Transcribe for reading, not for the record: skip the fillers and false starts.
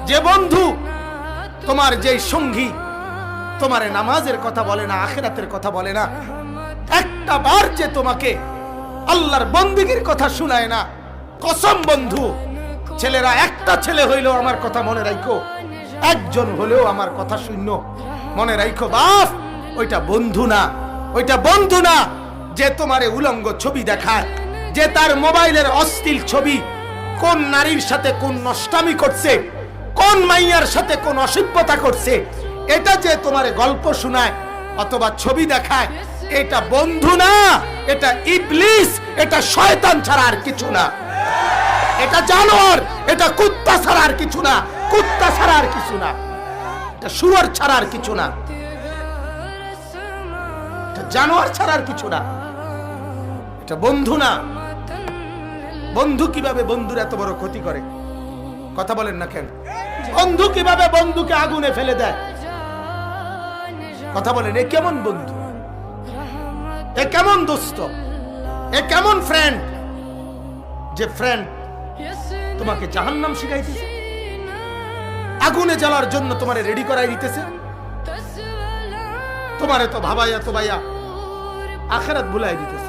যে বন্ধু তোমার যেই সঙ্গী তোমার নামাজের কথা বলে না, আখিরাতের কথা বলে না, একটা বার যে তোমাকে আল্লাহর বন্দেগীর কথা শোনায় না, কসম বন্ধু, ছেলেরা একটা ছেলে হইলেও আমার কথা মনে রাখো, একজন হলেও আমার কথা শূন্য মনে রাখো বাপ, ওইটা বন্ধু না, ওইটা বন্ধু না। যে তোমারে উলঙ্গ ছবি দেখায়, যে তার মোবাইলের অশ্লীল ছবি, কোন নারীর সাথে কোন নষ্টামি করছে, কোন মাইয়ার সাথে কোন অসভ্যতা করছে, এটা যে তোমারে গল্প শোনায় অথবা ছবি দেখায়, এটা বন্ধু না, এটা ইবলিস, এটা শয়তান ছাড়া আর কিছু না। এটা জানোয়ার, এটা কুত্তা ছাড়া আর কিছু না, কুত্তা ছাড়া আর কিছু না, এটা শুয়োর ছাড়া আর কিছু না, এটা জানোয়ার ছাড়া আর কিছু না, এটা বন্ধু না। বন্ধু কিভাবে বন্ধুর এত বড় ক্ষতি করে? কথা বলেন না কেন? বন্ধু কিভাবে বন্ধুকে আগুনে ফেলে দেয়? কথা বলেন, এ কেমন বন্ধু? এ কেমন দোস্ত? এ কেমন ফ্রেন্ড? যে ফ্রেন্ড তোমাকে জাহান্নাম শিখাইতেছে, আগুনে জ্বালার জন্য তোমারে রেডি করাই দিতেছে, তোমারে তো ভাবাইয়া তো ভাইয়া আখিরাত ভুলাই দিতেছে।